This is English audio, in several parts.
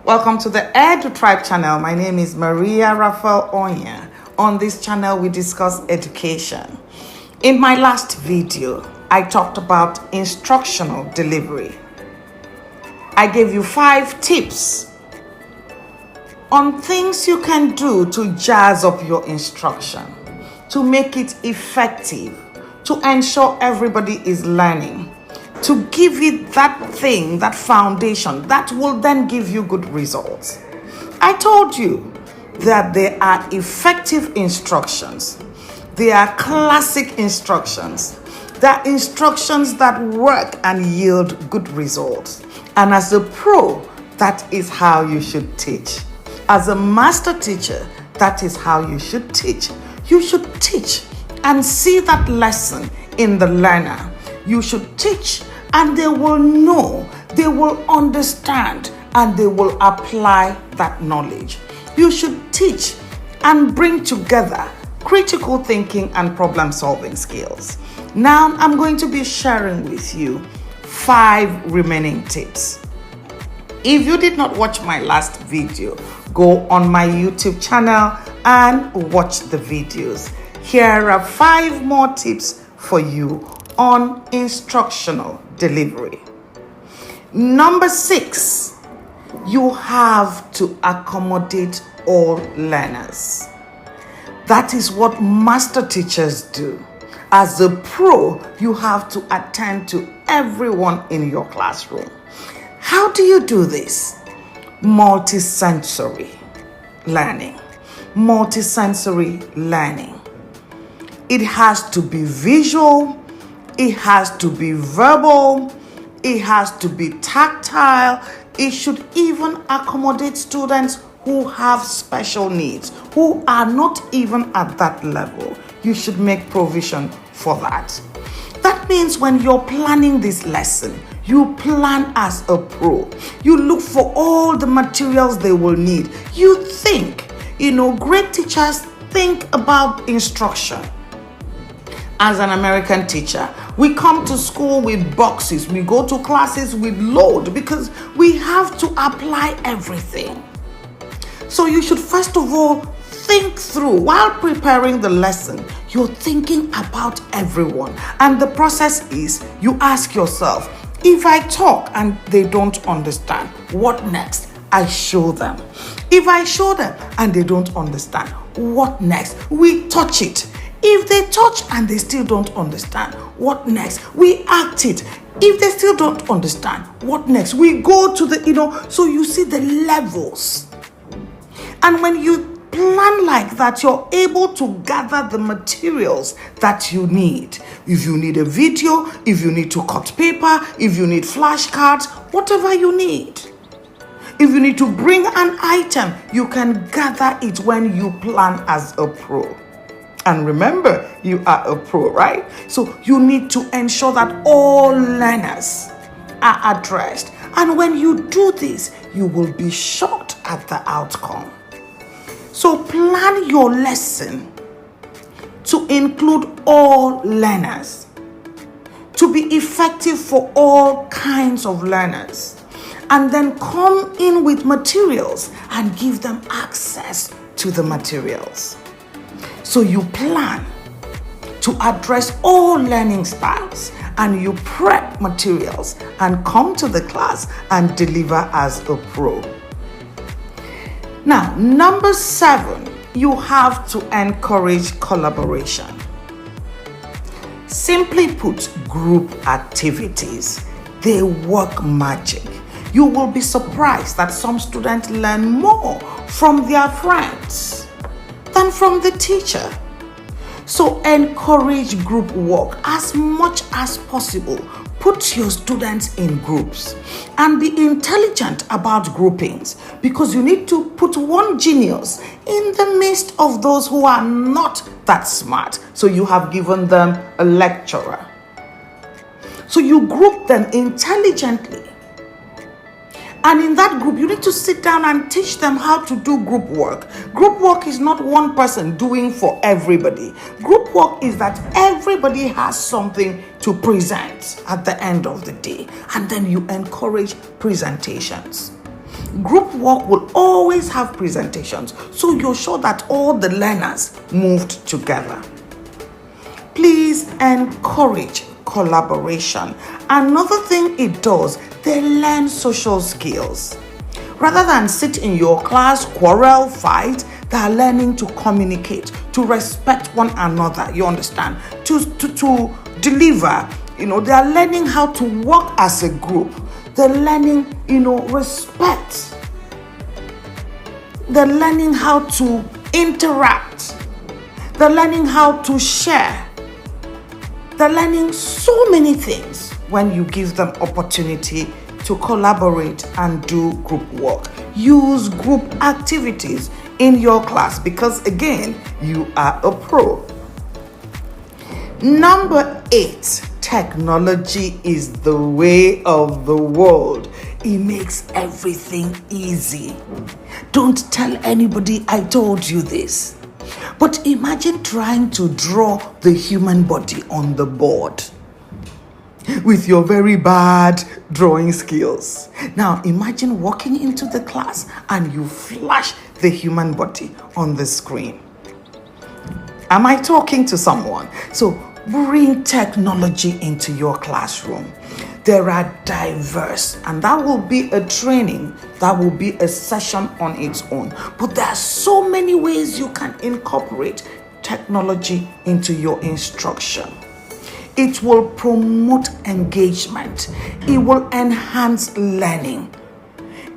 Welcome to the EDU-TRIBE channel. My name is Maria Raphael Onya. On this channel, we discuss education. In my last video, I talked about instructional delivery. I gave you 5 tips on things you can do to jazz up your instruction, to make it effective, to ensure everybody is learning, to give it that thing, that foundation that will then give you good results. I told you that there are effective instructions. There are classic instructions. There are instructions that work and yield good results. And as a pro, that is how you should teach. As a master teacher, that is how you should teach. You should teach and see that lesson in the learner. You should teach and they will know, they will understand, and they will apply that knowledge. You should teach and bring together critical thinking and problem-solving skills. Now, I'm going to be sharing with you 5 remaining tips. If you did not watch my last video, go on my YouTube channel and watch the videos. Here are 5 more tips for you on instructional delivery. Number 6, you have to accommodate all learners. That is what master teachers do. As a pro, you have to attend to everyone in your classroom. How do you do this? Multisensory learning. Multisensory learning. It has to be visual, it has to be verbal, it has to be tactile. It should even accommodate students who have special needs, who are not even at that level. You should make provision for that. That means when you're planning this lesson, you plan as a pro. You look for all the materials they will need. You think, great teachers think about instruction. As an American teacher, we come to school with boxes. We go to classes with load because we have to apply everything. So you should first of all think through, while preparing the lesson, you're thinking about everyone. And the process is, you ask yourself, if I talk and they don't understand, what next? I show them. If I show them and they don't understand, what next? We touch it. If they touch and they still don't understand, what next? We act it. If they still don't understand, what next? We go to the, so you see the levels. And when you plan like that, you're able to gather the materials that you need. If you need a video, if you need to cut paper, if you need flashcards, whatever you need. If you need to bring an item, you can gather it when you plan as a pro. And remember, you are a pro, right? So you need to ensure that all learners are addressed. And when you do this, you will be shocked at the outcome. So plan your lesson to include all learners, to be effective for all kinds of learners, and then come in with materials and give them access to the materials. So you plan to address all learning styles, and you prep materials and come to the class and deliver as a pro. Now, number 7, you have to encourage collaboration. Simply put, group activities, they work magic. You will be surprised that some students learn more from their friends than from the teacher. So encourage group work as much as possible. Put your students in groups and be intelligent about groupings, because you need to put one genius in the midst of those who are not that smart. So you have given them a lecturer. So you group them intelligently. And in that group, you need to sit down and teach them how to do group work. Group work is not one person doing for everybody. Group work is that everybody has something to present at the end of the day. And then you encourage presentations. Group work will always have presentations, so you're sure that all the learners moved together. Please encourage collaboration. Another thing it does, they learn social skills. Rather than sit in your class, quarrel, fight, they are learning to communicate, to respect one another, you understand, to deliver. They are learning how to work as a group. They're learning, respect. They're learning how to interact. They're learning how to share. They're learning so many things when you give them opportunity to collaborate and do group work. Use group activities in your class because, again, you are a pro. Number 8, technology is the way of the world. It makes everything easy. Don't tell anybody I told you this. But imagine trying to draw the human body on the board with your very bad drawing skills. Now imagine walking into the class and you flash the human body on the screen. Am I talking to someone? So bring technology into your classroom. There are diverse, and that will be a training, that will be a session on its own. But there are so many ways you can incorporate technology into your instruction. It will promote engagement. It will enhance learning.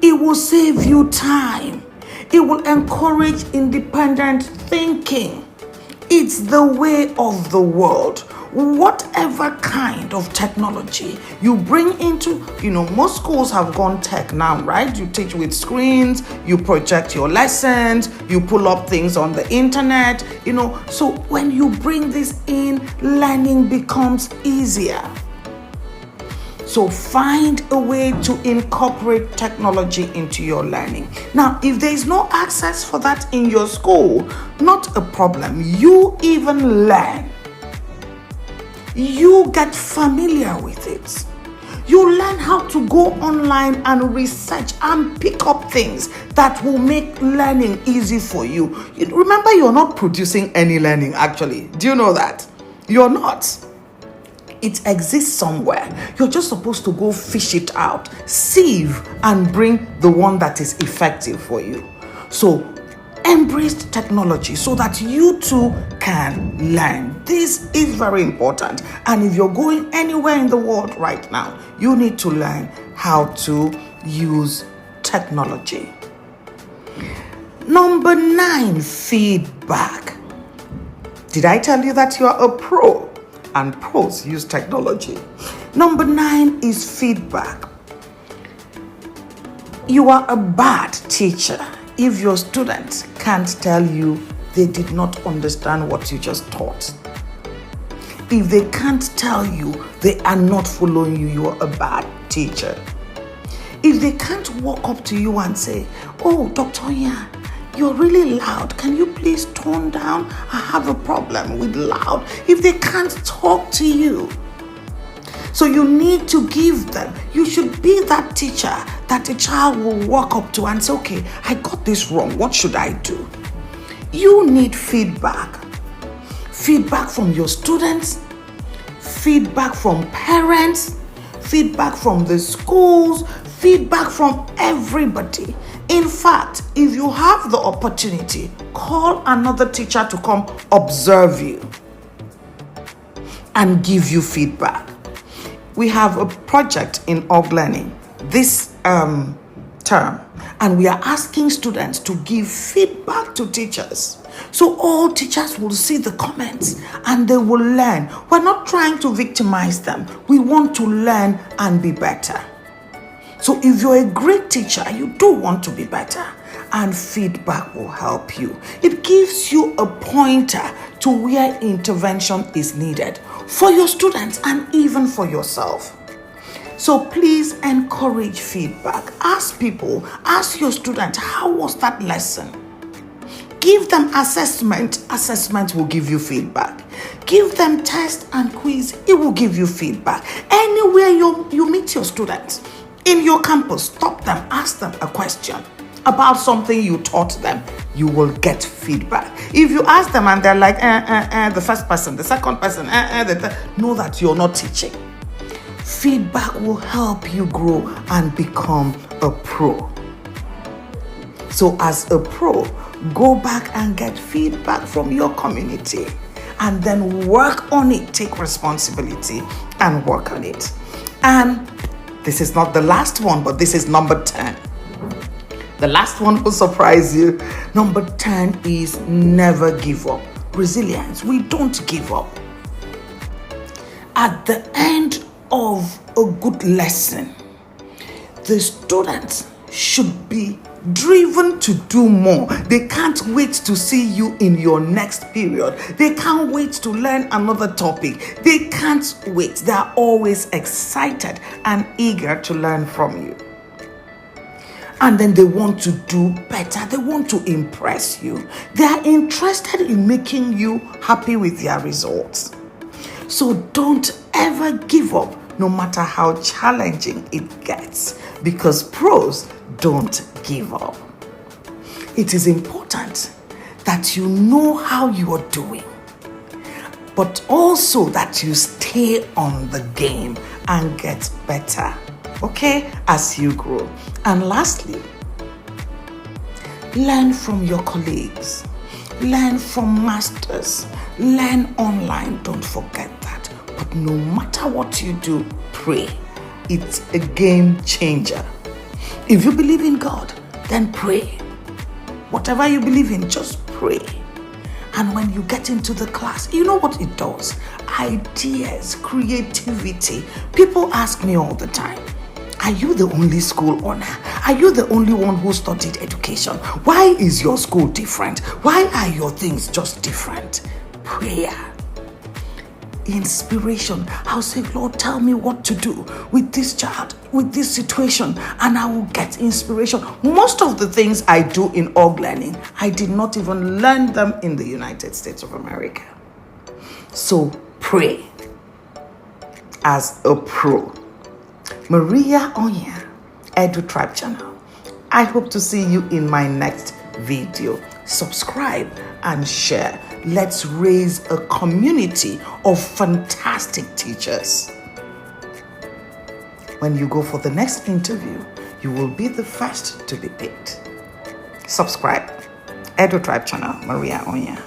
It will save you time. It will encourage independent thinking. It's the way of the world. Whatever kind of technology you bring into, most schools have gone tech now, right? You teach with screens, you project your lessons, you pull up things on the internet, so when you bring this in, learning becomes easier. So find a way to incorporate technology into your learning. Now, if there is no access for that in your school, not a problem. You even learn. You get familiar with it. You learn how to go online and research and pick up things that will make learning easy for you. Remember, you're not producing any learning, actually. Do you know that? You're not. It exists somewhere. You're just supposed to go fish it out, sieve, and bring the one that is effective for you. So embrace technology so that you too can learn. This is very important. And if you're going anywhere in the world right now, you need to learn how to use technology. Number 9, feedback. Did I tell you that you are a pro? And pros use technology. Number 9 is feedback. You are a bad teacher if your students can't tell you they did not understand what you just taught. If they can't tell you they are not following you, you are a bad teacher. If they can't walk up to you and say, "Oh, Dr. Onya, you're really loud. Can you please tone down? I have a problem with loud." If they can't talk to you, so you need to give them. You should be that teacher that a child will walk up to and say, "Okay, I got this wrong. What should I do?" You need feedback. Feedback from your students, feedback from parents, feedback from the schools, feedback from everybody. In fact, if you have the opportunity, call another teacher to come observe you and give you feedback. We have a project in Org Learning this term, and we are asking students to give feedback to teachers. So all teachers will see the comments and they will learn. We're not trying to victimize them. We want to learn and be better. So if you're a great teacher, you do want to be better, and feedback will help you. It gives you a pointer to where intervention is needed for your students and even for yourself. So please encourage feedback. Ask people, ask your students, how was that lesson? Give them assessment. Assessment will give you feedback. Give them test and quiz. It will give you feedback. Anywhere you meet your students, In your campus, stop them, ask them a question about something you taught them. You will get feedback. If you ask them and they're like, the first person, the second person, know that you're not teaching. Feedback will help you grow and become a pro. So as a pro, go back and get feedback from your community and then work on it. Take responsibility and work on it. And this is not the last one, but this is number 10. The last one will surprise you. Number 10 is never give up. Resilience. We don't give up. At the end of a good lesson, the students should be driven to do more. They can't wait to see you in your next period. They can't wait to learn another topic. They can't wait. They are always excited and eager to learn from you. And then they want to do better. They want to impress you. They are interested in making you happy with their results. So don't ever give up, no matter how challenging it gets, because pros don't give up. It is important that you know how you are doing, but also that you stay on the game and get better, okay, as you grow. And lastly, learn from your colleagues, learn from masters, learn online. Don't forget that. But no matter what you do, pray. It's a game changer. If you believe in God, then pray. Whatever you believe in, just pray. And when you get into the class, you know what it does? Ideas, creativity. People ask me all the time, are you the only school owner? Are you the only one who studied education? Why is your school different? Why are your things just different? Prayer. Inspiration. I'll say, Lord, tell me what to do with this child, with this situation, and I will get inspiration. Most of the things I do in org learning, I did not even learn them in the United States of America. So pray as a pro. Maria Onya, EDU-TRIBE channel. I hope to see you in my next video. Subscribe and share. Let's raise a community of fantastic teachers. When you go for the next interview, you will be the first to be picked. Subscribe. EDU-TRIBE channel, Maria Onya.